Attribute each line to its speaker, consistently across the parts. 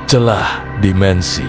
Speaker 1: Celah dimensi.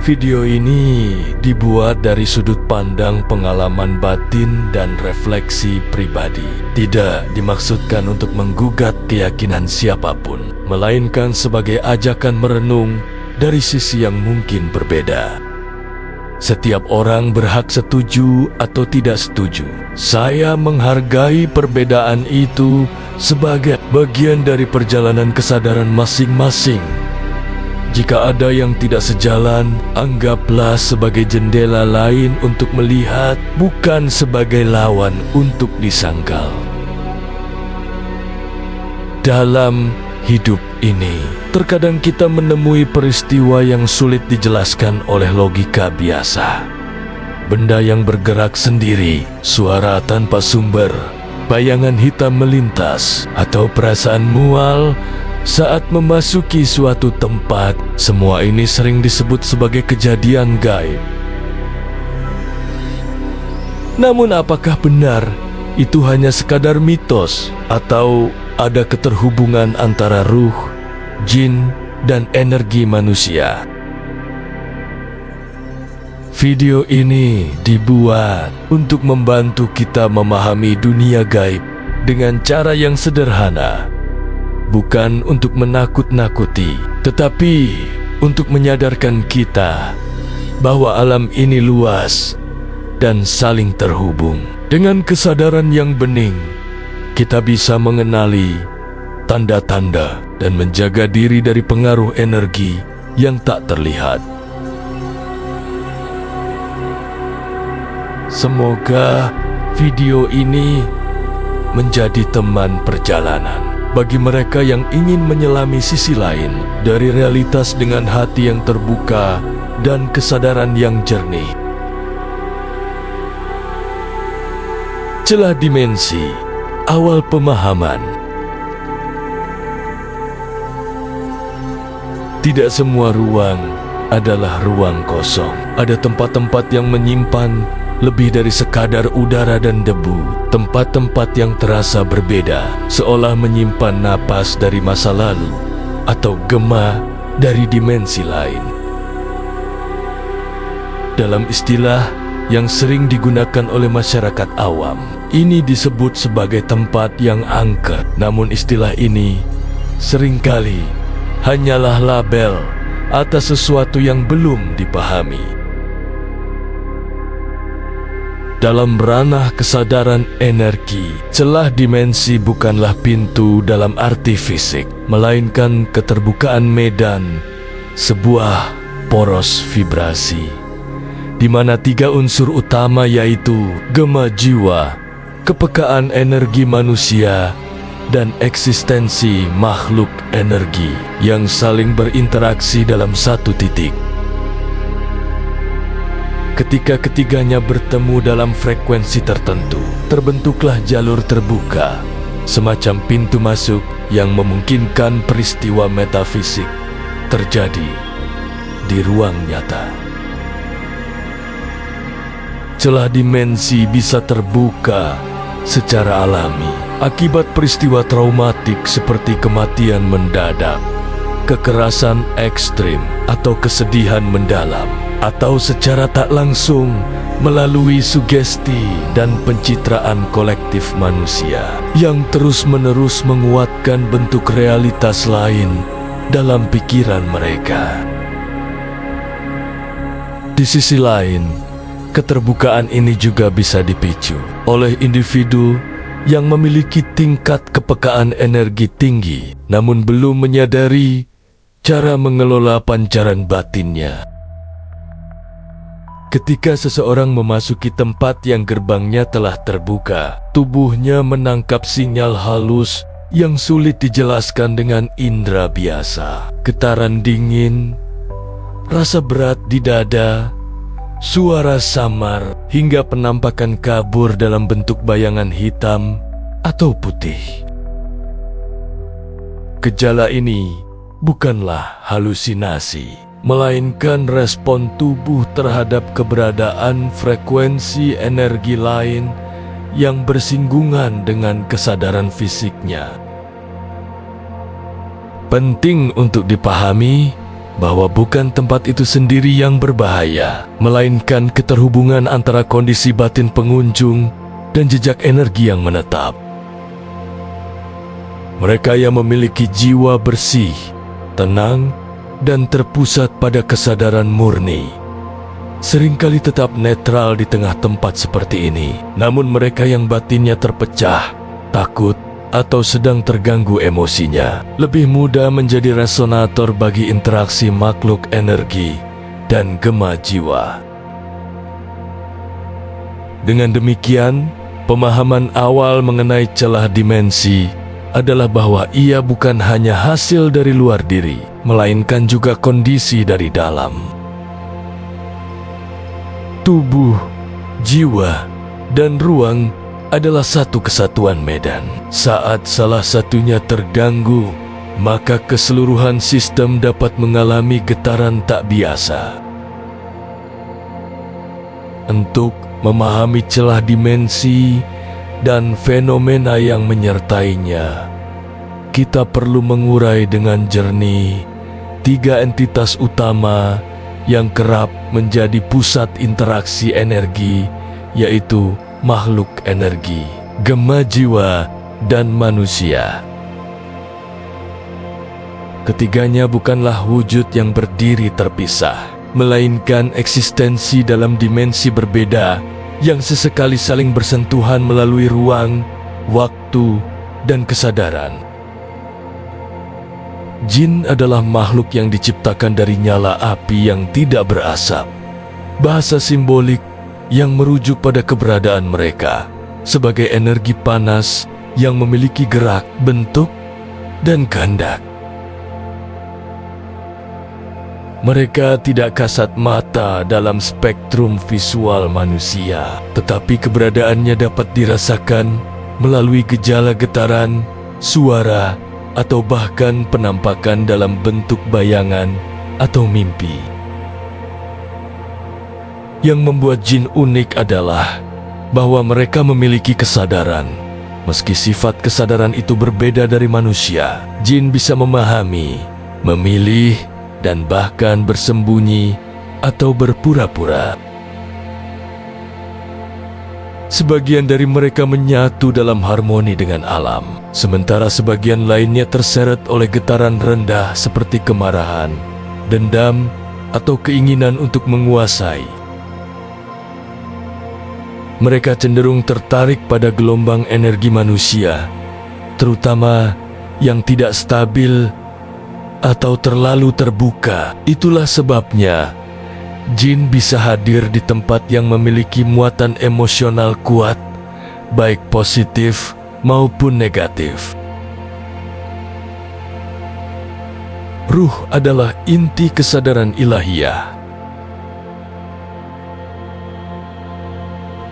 Speaker 1: Video ini dibuat dari sudut pandang pengalaman batin dan refleksi pribadi. Tidak dimaksudkan untuk menggugat keyakinan siapapun, melainkan sebagai ajakan merenung dari sisi yang mungkin berbeda. Setiap orang berhak setuju atau tidak setuju. Saya menghargai perbedaan itu sebagai bagian dari perjalanan kesadaran masing-masing. Jika ada yang tidak sejalan, anggaplah sebagai jendela lain untuk melihat, bukan sebagai lawan untuk disangkal. Dalam hidup ini, terkadang kita menemui peristiwa yang sulit dijelaskan oleh logika biasa. Benda yang bergerak sendiri, suara tanpa sumber, bayangan hitam melintas, atau perasaan mual saat memasuki suatu tempat. Semua ini sering disebut sebagai kejadian gaib. Namun apakah benar itu hanya sekadar mitos, atau ada keterhubungan antara ruh, jin, dan energi manusia? Video ini dibuat untuk membantu kita memahami dunia gaib dengan cara yang sederhana. Bukan untuk menakut-nakuti, tetapi untuk menyadarkan kita bahwa alam ini luas dan saling terhubung. Dengan kesadaran yang bening, kita bisa mengenali tanda-tanda dan menjaga diri dari pengaruh energi yang tak terlihat. Semoga video ini menjadi teman perjalanan bagi mereka yang ingin menyelami sisi lain dari realitas dengan hati yang terbuka dan kesadaran yang jernih. Celah dimensi, awal pemahaman. Tidak semua ruang adalah ruang kosong. Ada tempat-tempat yang menyimpan lebih dari sekadar udara dan debu. Tempat-tempat yang terasa berbeda, seolah menyimpan napas dari masa lalu atau gema dari dimensi lain. Dalam istilah yang sering digunakan oleh masyarakat awam, ini disebut sebagai tempat yang angker. Namun istilah ini seringkali hanyalah label atas sesuatu yang belum dipahami. Dalam ranah kesadaran energi, celah dimensi bukanlah pintu dalam arti fisik, melainkan keterbukaan medan, sebuah poros vibrasi, di mana tiga unsur utama yaitu gema jiwa, kepekaan energi manusia, dan eksistensi makhluk energi yang saling berinteraksi dalam satu titik. Ketika ketiganya bertemu dalam frekuensi tertentu, terbentuklah jalur terbuka, semacam pintu masuk yang memungkinkan peristiwa metafisik terjadi di ruang nyata. Celah dimensi bisa terbuka secara alami akibat peristiwa traumatik seperti kematian mendadak, kekerasan ekstrim, atau kesedihan mendalam, atau secara tak langsung melalui sugesti dan pencitraan kolektif manusia yang terus-menerus menguatkan bentuk realitas lain dalam pikiran mereka. Di sisi lain, keterbukaan ini juga bisa dipicu oleh individu yang memiliki tingkat kepekaan energi tinggi namun belum menyadari cara mengelola pancaran batinnya. Ketika seseorang memasuki tempat yang gerbangnya telah terbuka, tubuhnya menangkap sinyal halus yang sulit dijelaskan dengan indera biasa. Getaran dingin, rasa berat di dada, suara samar, hingga penampakan kabur dalam bentuk bayangan hitam atau putih. Gejala ini bukanlah halusinasi, melainkan respon tubuh terhadap keberadaan frekuensi energi lain yang bersinggungan dengan kesadaran fisiknya. Penting untuk dipahami bahwa bukan tempat itu sendiri yang berbahaya, melainkan keterhubungan antara kondisi batin pengunjung dan jejak energi yang menetap. Mereka yang memiliki jiwa bersih, tenang, dan terpusat pada kesadaran murni seringkali tetap netral di tengah tempat seperti ini. Namun mereka yang batinnya terpecah, takut, atau sedang terganggu emosinya lebih mudah menjadi resonator bagi interaksi makhluk energi dan gema jiwa. Dengan demikian, pemahaman awal mengenai celah dimensi adalah bahwa ia bukan hanya hasil dari luar diri, melainkan juga kondisi dari dalam. Tubuh, jiwa, dan ruang adalah satu kesatuan medan. Saat salah satunya terganggu, maka keseluruhan sistem dapat mengalami getaran tak biasa. Untuk memahami celah dimensi dan fenomena yang menyertainya, kita perlu mengurai dengan jernih tiga entitas utama yang kerap menjadi pusat interaksi energi, yaitu makhluk energi, gema jiwa, dan manusia. Ketiganya bukanlah wujud yang berdiri terpisah, melainkan eksistensi dalam dimensi berbeda yang sesekali saling bersentuhan melalui ruang, waktu, dan kesadaran. Jin adalah makhluk yang diciptakan dari nyala api yang tidak berasap. Bahasa simbolik yang merujuk pada keberadaan mereka sebagai energi panas yang memiliki gerak, bentuk, dan kehendak. Mereka tidak kasat mata dalam spektrum visual manusia, tetapi keberadaannya dapat dirasakan melalui gejala getaran, suara, atau bahkan penampakan dalam bentuk bayangan atau mimpi. Yang membuat jin unik adalah bahwa mereka memiliki kesadaran. Meski sifat kesadaran itu berbeda dari manusia, jin bisa memahami, memilih, dan bahkan bersembunyi atau berpura-pura. Sebagian dari mereka menyatu dalam harmoni dengan alam, sementara sebagian lainnya terseret oleh getaran rendah seperti kemarahan, dendam, atau keinginan untuk menguasai. Mereka cenderung tertarik pada gelombang energi manusia, terutama yang tidak stabil atau terlalu terbuka. Itulah sebabnya jin bisa hadir di tempat yang memiliki muatan emosional kuat, baik positif maupun negatif. Ruh adalah inti kesadaran ilahiyah.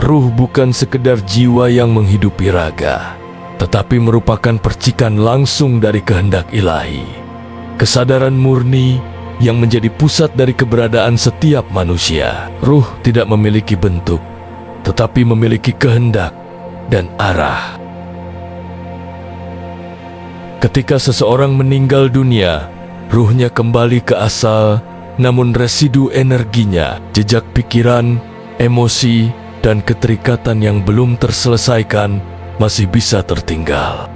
Speaker 1: Ruh bukan sekedar jiwa yang menghidupi raga, tetapi merupakan percikan langsung dari kehendak ilahi. Kesadaran murni yang menjadi pusat dari keberadaan setiap manusia. Ruh tidak memiliki bentuk, tetapi memiliki kehendak dan arah. Ketika seseorang meninggal dunia, ruhnya kembali ke asal, namun residu energinya, jejak pikiran, emosi, dan keterikatan yang belum terselesaikan masih bisa tertinggal.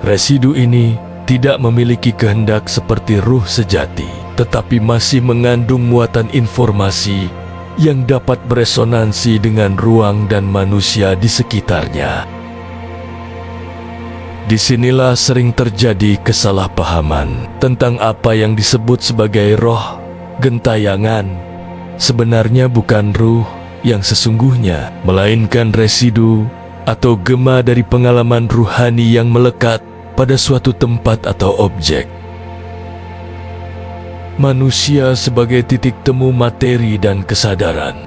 Speaker 1: Residu ini tidak memiliki kehendak seperti ruh sejati, tetapi masih mengandung muatan informasi yang dapat beresonansi dengan ruang dan manusia di sekitarnya. Disinilah sering terjadi kesalahpahaman tentang apa yang disebut sebagai roh gentayangan. Sebenarnya bukan ruh yang sesungguhnya, melainkan residu atau gema dari pengalaman ruhani yang melekat pada suatu tempat atau objek. Manusia sebagai titik temu materi dan kesadaran.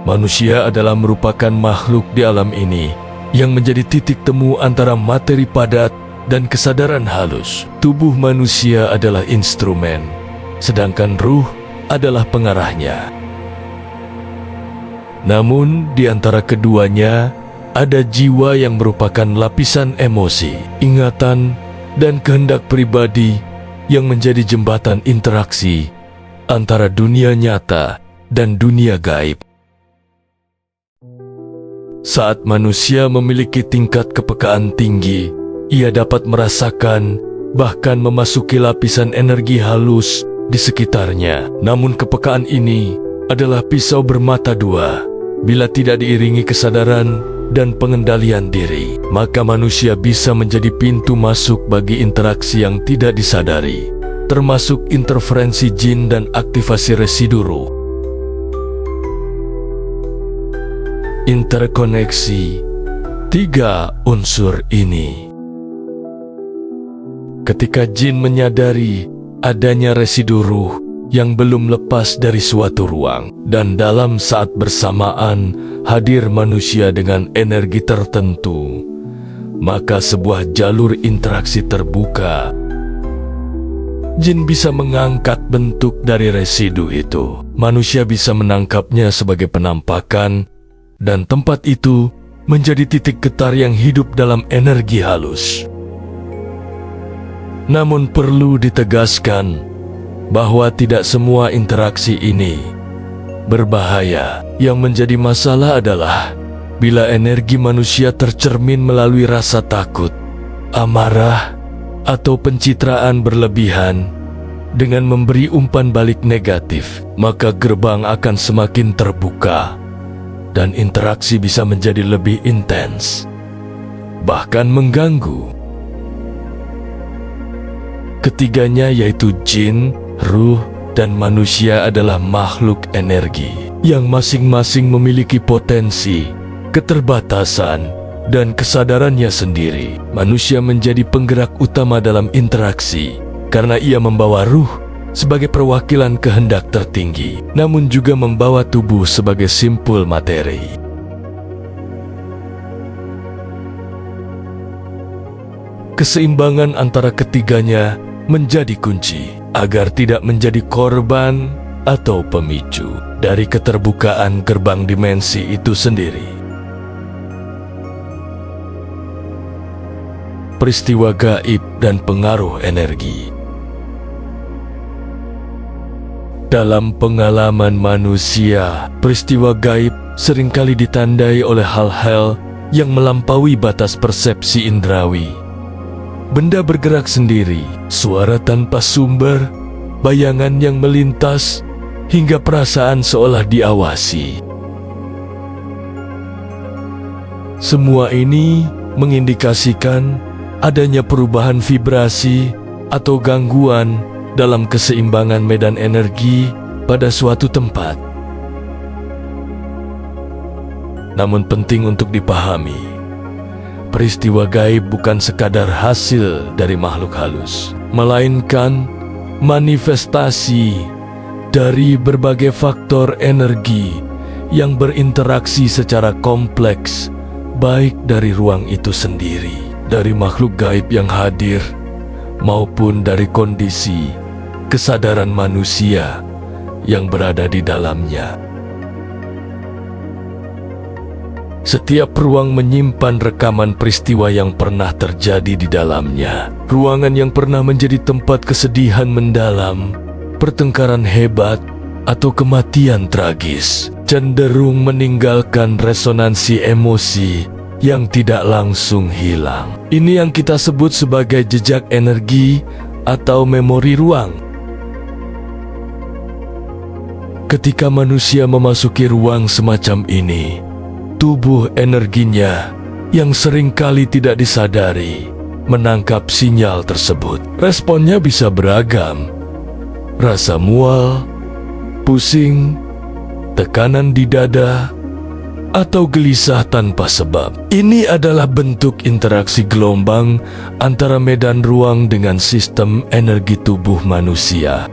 Speaker 1: Manusia adalah merupakan makhluk di alam ini yang menjadi titik temu antara materi padat dan kesadaran halus. Tubuh manusia adalah instrumen, sedangkan ruh adalah pengarahnya. Namun di antara keduanya ada jiwa yang merupakan lapisan emosi, ingatan, dan kehendak pribadi yang menjadi jembatan interaksi antara dunia nyata dan dunia gaib. Saat manusia memiliki tingkat kepekaan tinggi, ia dapat merasakan bahkan memasuki lapisan energi halus di sekitarnya. Namun kepekaan ini adalah pisau bermata dua. Bila tidak diiringi kesadaran dan pengendalian diri, maka manusia bisa menjadi pintu masuk bagi interaksi yang tidak disadari, termasuk interferensi jin dan aktivasi residu ruh. Interkoneksi tiga unsur ini. Ketika jin menyadari adanya residu ruh yang belum lepas dari suatu ruang, dan dalam saat bersamaan hadir manusia dengan energi tertentu, maka sebuah jalur interaksi terbuka. Jin bisa mengangkat bentuk dari residu itu. Manusia bisa menangkapnya sebagai penampakan, dan tempat itu menjadi titik getar yang hidup dalam energi halus. Namun perlu ditegaskan bahwa tidak semua interaksi ini berbahaya. Yang menjadi masalah adalah bila energi manusia tercermin melalui rasa takut, amarah, atau pencitraan berlebihan. Dengan memberi umpan balik negatif, maka gerbang akan semakin terbuka dan interaksi bisa menjadi lebih intens, bahkan mengganggu. Ketiganya yaitu jin, ruh, dan manusia adalah makhluk energi yang masing-masing memiliki potensi, keterbatasan, dan kesadarannya sendiri. Manusia menjadi penggerak utama dalam interaksi karena ia membawa ruh sebagai perwakilan kehendak tertinggi, namun juga membawa tubuh sebagai simpul materi. Keseimbangan antara ketiganya menjadi kunci agar tidak menjadi korban atau pemicu dari keterbukaan gerbang dimensi itu sendiri. Peristiwa gaib dan pengaruh energi. Dalam pengalaman manusia, peristiwa gaib seringkali ditandai oleh hal-hal yang melampaui batas persepsi indrawi. Benda bergerak sendiri, suara tanpa sumber, bayangan yang melintas, hingga perasaan seolah diawasi. Semua ini mengindikasikan adanya perubahan vibrasi atau gangguan dalam keseimbangan medan energi pada suatu tempat. Namun penting untuk dipahami, peristiwa gaib bukan sekadar hasil dari makhluk halus, melainkan manifestasi dari berbagai faktor energi yang berinteraksi secara kompleks, baik dari ruang itu sendiri, dari makhluk gaib yang hadir, maupun dari kondisi kesadaran manusia yang berada di dalamnya. Setiap ruang menyimpan rekaman peristiwa yang pernah terjadi di dalamnya. Ruangan yang pernah menjadi tempat kesedihan mendalam, pertengkaran hebat, atau kematian tragis, cenderung meninggalkan resonansi emosi yang tidak langsung hilang. Ini yang kita sebut sebagai jejak energi atau memori ruang. Ketika manusia memasuki ruang semacam ini, tubuh energinya yang seringkali tidak disadari menangkap sinyal tersebut. Responnya bisa beragam: rasa mual, pusing, tekanan di dada, atau gelisah tanpa sebab. Ini adalah bentuk interaksi gelombang antara medan ruang dengan sistem energi tubuh manusia.